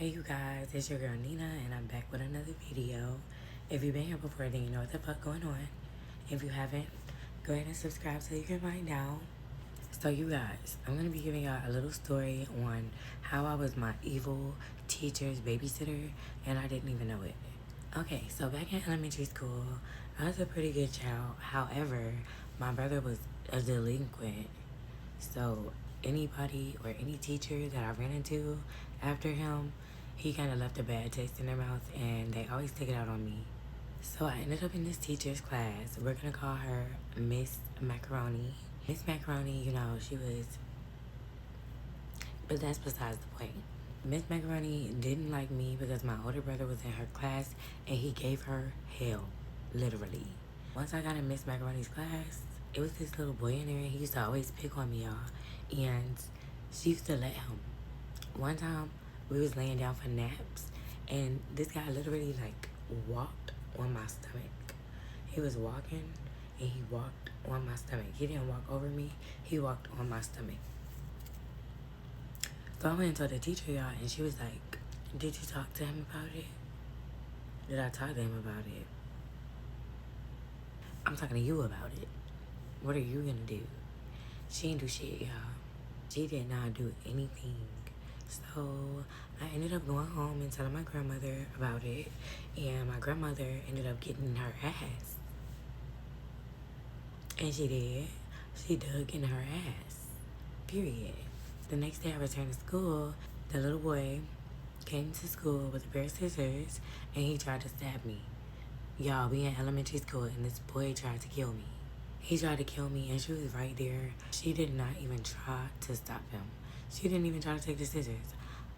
Hey you guys, it's your girl Nina and I'm back with another video. If you've been here before, then you know what the fuck going on. If you haven't, go ahead and subscribe so you can find out. So you guys, I'm going to be giving y'all a little story on how I was my evil teacher's babysitter and I didn't even know it. Okay, so back in elementary school, I was a pretty good child. However, my brother was a delinquent. So anybody or any teacher that I ran into after him, he kind of left a bad taste in their mouth and they always take it out on me. So I ended up in this teacher's class. We're going to call her Miss Macaroni. Miss Macaroni, you know, she was, but that's besides the point. Miss Macaroni didn't like me because my older brother was in her class and he gave her hell, literally. Once I got in Miss Macaroni's class, it was this little boy in there and he used to always pick on me, y'all. And she used to let him. One time, we was laying down for naps and this guy literally like walked on my stomach. He was walking and he walked on my stomach. He didn't walk over me, he walked on my stomach. So I went and told the teacher, y'all, and she was like, did you talk to him about it? Did I talk to him about it? I'm talking to you about it. What are you gonna do? She didn't do shit, y'all. She did not do anything. So I ended up going home and telling my grandmother about it. And my grandmother ended up getting her ass. And she did. She dug in her ass. Period. The next day I returned to school, the little boy came to school with a pair of scissors and he tried to stab me. Y'all, we in elementary school and this boy tried to kill me. He tried to kill me and she was right there. She did not even try to stop him. She didn't even try to take the scissors.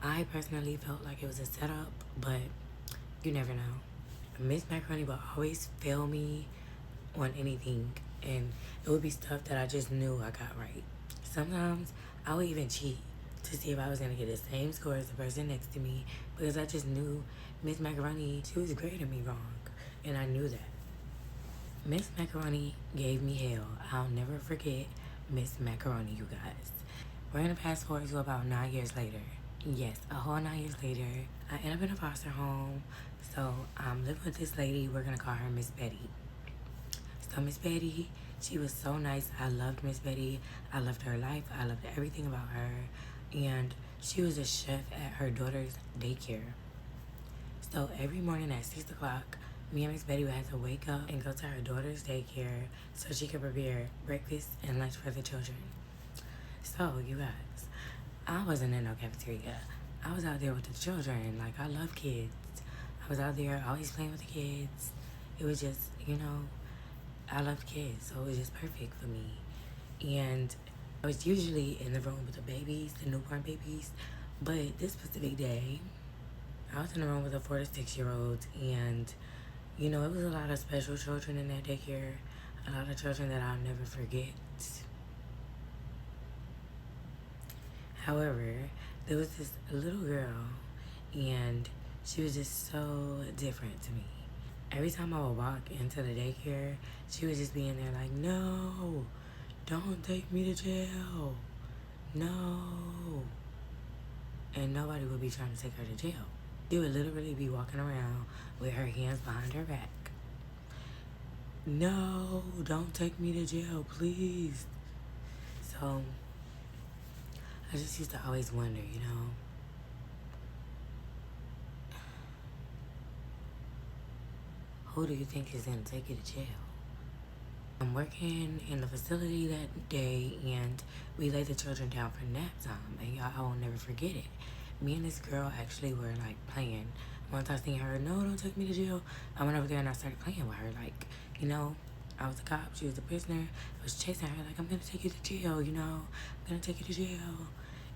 I personally felt like it was a setup, but you never know. Miss Macaroni would always fail me on anything and it would be stuff that I just knew I got right. Sometimes I would even cheat to see if I was gonna get the same score as the person next to me because I just knew Miss Macaroni, she was grading me wrong and I knew that. Miss Macaroni gave me hell. I'll never forget Miss Macaroni, you guys. We're gonna fast forward to about 9 years later. Yes, a whole 9 years later, I end up in a foster home. So I'm living with this lady. We're gonna call her Miss Betty. So Miss Betty, she was so nice. I loved Miss Betty. I loved her life. I loved everything about her. And she was a chef at her daughter's daycare. So every morning at 6 o'clock, me and Miss Betty would have to wake up and go to her daughter's daycare so she could prepare breakfast and lunch for the children. So, you guys, I wasn't in no cafeteria. I was out there with the children. Like, I love kids. I was out there always playing with the kids. It was just, you know, I loved kids, so it was just perfect for me. And I was usually in the room with the babies, the newborn babies. But this specific day, I was in the room with the 4 to 6 year olds, and you know, it was a lot of special children in that daycare, a lot of children that I'll never forget. However, there was this little girl, and she was just so different to me. Every time I would walk into the daycare, she would just be in there like, no, don't take me to jail, no. And nobody would be trying to take her to jail. She would literally be walking around with her hands behind her back. No, don't take me to jail, please. So I just used to always wonder, you know, who do you think is gonna take you to jail? I'm working in the facility that day and we laid the children down for nap time, and y'all, I will never forget it. Me and this girl actually were like playing. Once I seen her, no, don't take me to jail, I went over there and I started playing with her. Like, you know, I was a cop, she was a prisoner. I was chasing her like, I'm gonna take you to jail, you know, I'm gonna take you to jail.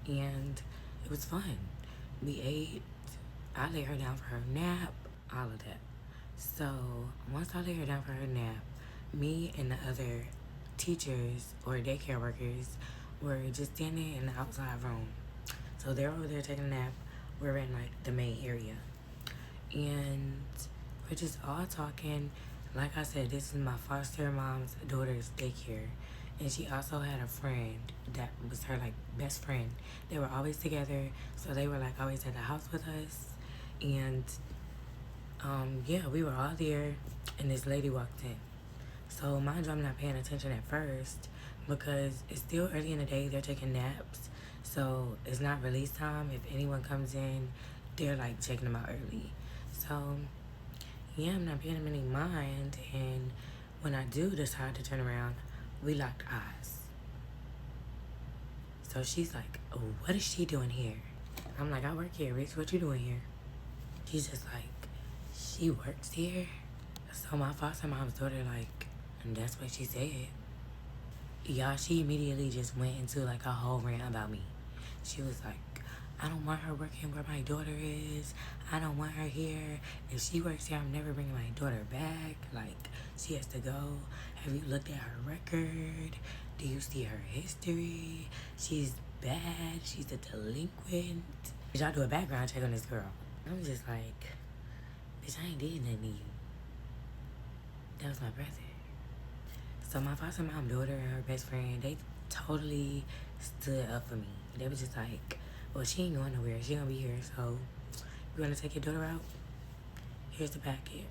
And it was fun. We ate, I laid her down for her nap, all of that. So once I laid her down for her nap, me and the other teachers or daycare workers were just standing in the outside room. So they're over there taking a nap. We're in like the main area. And we're just all talking. Like I said, this is my foster mom's daughter's daycare. And she also had a friend that was her like best friend. They were always together, so they were like always at the house with us. And yeah, we were all there, and this lady walked in. So mind you, I'm not paying attention at first because it's still early in the day. They're taking naps, so it's not release time. If anyone comes in, they're like checking them out early. So yeah, I'm not paying them any mind. And when I do decide to turn around, we locked eyes. So she's like, oh, what is she doing here? I'm like, I work here, Rich. What you doing here? She's just like, she works here? So my foster mom's daughter, like, and that's what she said. Y'all, she immediately just went into like a whole rant about me. She was like, I don't want her working where my daughter is. I don't want her here. If she works here, I'm never bringing my daughter back. Like, she has to go. Have you looked at her record? Do you see her history? She's bad. She's a delinquent. Y'all do a background check on this girl. I'm just like, bitch, I ain't did nothing to you. That was my brother. So my foster mom daughter and her best friend, they totally stood up for me. They was just like, well, she ain't going nowhere. She gonna be here, so you wanna take your daughter out? Here's the packet.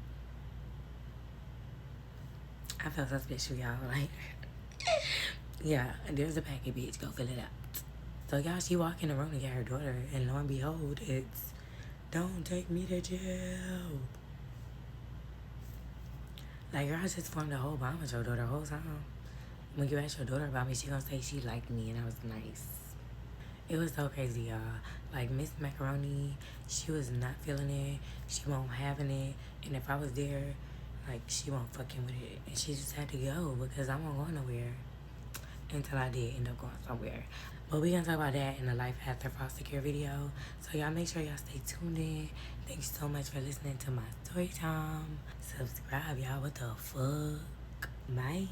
I felt suspicious, y'all. Like, yeah, there's the packet, bitch. Go fill it out. So y'all, she walked in the room to get her daughter, and lo and behold, it's, don't take me to jail. Like, girl, I just formed a whole bond with your daughter the whole time. When you ask your daughter about me, she gonna say she liked me and I was nice. It was so crazy, y'all. Like, Miss Macaroni, she was not feeling it. She won't having it. And if I was there, like, she won't fucking with it. And she just had to go because I won't go nowhere until I did end up going somewhere. But we gonna talk about that in the Life After Foster Care video. So y'all make sure y'all stay tuned in. Thanks so much for listening to my story time. Subscribe, y'all. What the fuck? Bye.